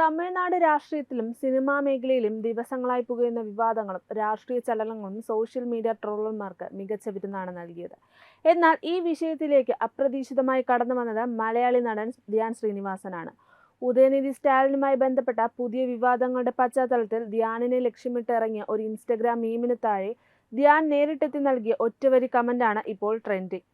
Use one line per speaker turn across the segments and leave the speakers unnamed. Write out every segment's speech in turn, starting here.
തമിഴ്നാട് രാഷ്ട്രീയത്തിലും സിനിമാ മേഖലയിലും ദിവസങ്ങളായി പുകയുന്ന വിവാദങ്ങളും രാഷ്ട്രീയ ചലനങ്ങളും സോഷ്യൽ മീഡിയ ട്രോളർമാർക്ക് മികച്ച വിരുന്നാണ് നൽകിയത്. എന്നാൽ ഈ വിഷയത്തിലേക്ക് അപ്രതീക്ഷിതമായി കടന്നു വന്നത് മലയാളി നടൻ ധ്യാൻ ശ്രീനിവാസനാണ്. ഉദയനിധി സ്റ്റാലിനുമായി ബന്ധപ്പെട്ട പുതിയ വിവാദങ്ങളുടെ പശ്ചാത്തലത്തിൽ ധ്യാനിനെ ലക്ഷ്യമിട്ട് ഇറങ്ങിയ ഒരു ഇൻസ്റ്റഗ്രാം മീമിന് താഴെ ധ്യാൻ നേരിട്ടെത്തി നൽകിയ ഒറ്റവരി കമന്റാണ് ഇപ്പോൾ ട്രെൻഡിങ്.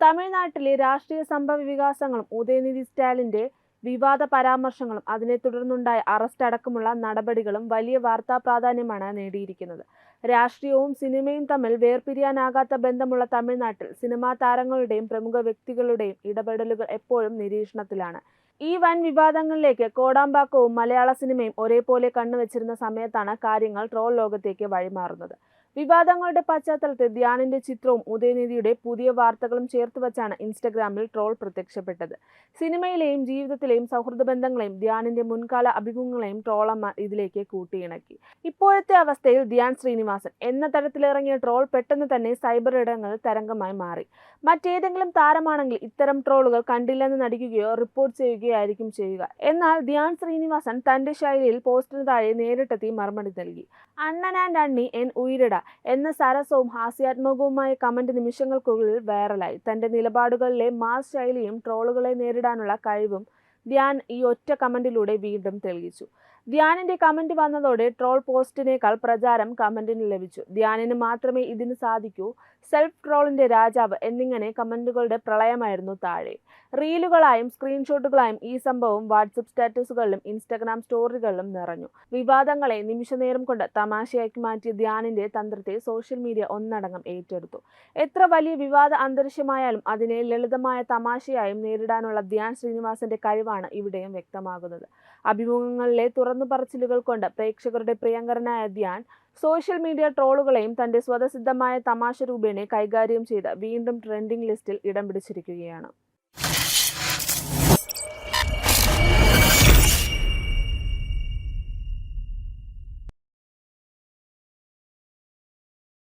തമിഴ്നാട്ടിലെ രാഷ്ട്രീയ സംഭവ വികാസങ്ങളും ഉദയനിധി സ്റ്റാലിന്റെ വിവാദ പരാമർശങ്ങളും അതിനെ തുടർന്നുണ്ടായ അറസ്റ്റ് അടക്കമുള്ള നടപടികളും വലിയ വാർത്താ പ്രാധാന്യമാണ് നേടിയിരിക്കുന്നത്. രാഷ്ട്രീയവും സിനിമയും തമ്മിൽ വേർപിരിയാനാകാത്ത ബന്ധമുള്ള തമിഴ്നാട്ടിൽ സിനിമാ താരങ്ങളുടെയും പ്രമുഖ വ്യക്തികളുടെയും ഇടപെടലുകൾ എപ്പോഴും നിരീക്ഷണത്തിലാണ്. ഈ വൻ വിവാദങ്ങളിലേക്ക് കോടാമ്പാക്കവും മലയാള സിനിമയും ഒരേപോലെ കണ്ണുവച്ചിരുന്ന സമയത്താണ് കാര്യങ്ങൾ ട്രോൾ ലോകത്തേക്ക് വഴിമാറുന്നത്. വിവാദങ്ങളുടെ പശ്ചാത്തലത്തിൽ ധ്യാനിന്റെ ചിത്രവും ഉദയനിധിയുടെ പുതിയ വാർത്തകളും ചേർത്തുവച്ചാണ് ഇൻസ്റ്റഗ്രാമിൽ ട്രോൾ പ്രത്യക്ഷപ്പെട്ടത്. സിനിമയിലെയും ജീവിതത്തിലെയും സൗഹൃദ ബന്ധങ്ങളെയും ധ്യാനിന്റെ മുൻകാല അഭിമുഖങ്ങളെയും ട്രോളർമാർ ഇതിലേക്ക് കൂട്ടിയിണക്കി. ഇപ്പോഴത്തെ അവസ്ഥയിൽ ധ്യാൻ ശ്രീനിവാസൻ എന്ന തരത്തിലിറങ്ങിയ ട്രോൾ പെട്ടെന്ന് തന്നെ സൈബർ ഇടങ്ങളിൽ തരംഗമായി മാറി. മറ്റേതെങ്കിലും താരമാണെങ്കിൽ ഇത്തരം ട്രോളുകൾ കണ്ടില്ലെന്ന് നടിക്കുകയോ റിപ്പോർട്ട് ചെയ്യുകയായിരിക്കും ചെയ്യുക. എന്നാൽ ധ്യാൻ ശ്രീനിവാസൻ തന്റെ ശൈലിയിൽ പോസ്റ്റിന് താഴെ നേരിട്ടെത്തി മറുപടി നൽകി. അണ്ണൻ ആൻഡ് അണ്ണി എൻ ഉയരിട എന്ന സരസവും ഹാസ്യാത്മകവുമായ കമന്റ് നിമിഷങ്ങൾക്കുള്ളിൽ വൈറലായി. തന്റെ നിലപാടുകളിലെ മാസ് ശൈലിയും ട്രോളുകളെ നേരിടാനുള്ള കഴിവും ധ്യാൻ ഈ ഒറ്റ കമന്റിലൂടെ വീണ്ടും തെളിയിച്ചു. ധ്യാനിന്റെ കമന്റ് വന്നതോടെ ട്രോൾ പോസ്റ്റിനേക്കാൾ പ്രചാരം കമന്റിന് ലഭിച്ചു. ധ്യാനിന് മാത്രമേ ഇതിന് സാധിക്കൂ, സെൽഫ് ട്രോളിന്റെ രാജാവ് എന്നിങ്ങനെ കമന്റുകളുടെ പ്രളയമായിരുന്നു താഴെ. റീലുകളായും സ്ക്രീൻഷോട്ടുകളായും ഈ സംഭവം വാട്സപ്പ് സ്റ്റാറ്റസുകളിലും ഇൻസ്റ്റഗ്രാം സ്റ്റോറികളിലും നിറഞ്ഞു. വിവാദങ്ങളെ നിമിഷനേരം കൊണ്ട് തമാശയാക്കി മാറ്റിയ ധ്യാനിന്റെ തന്ത്രത്തെ സോഷ്യൽ മീഡിയ ഒന്നടങ്കം ഏറ്റെടുത്തു. എത്ര വലിയ വിവാദ അന്തരീക്ഷമായാലും അതിനെ ലളിതമായ തമാശയായും നേരിടാനുള്ള ധ്യാൻ ശ്രീനിവാസന്റെ കഴിവാണ് ഇവിടെയും വ്യക്തമാകുന്നത്. അഭിമുഖങ്ങളിലെ തുറന്നു പറച്ചിലുകൾ കൊണ്ട് പ്രേക്ഷകരുടെ പ്രിയങ്കരനായ ധ്യാൻ സോഷ്യൽ മീഡിയ ട്രോളുകളെയും തന്റെ സ്വതസിദ്ധമായ തമാശ രൂപേണ കൈകാര്യം ചെയ്ത് വീണ്ടും ട്രെൻഡിംഗ് ലിസ്റ്റിൽ ഇടം പിടിച്ചിരിക്കുകയാണ്.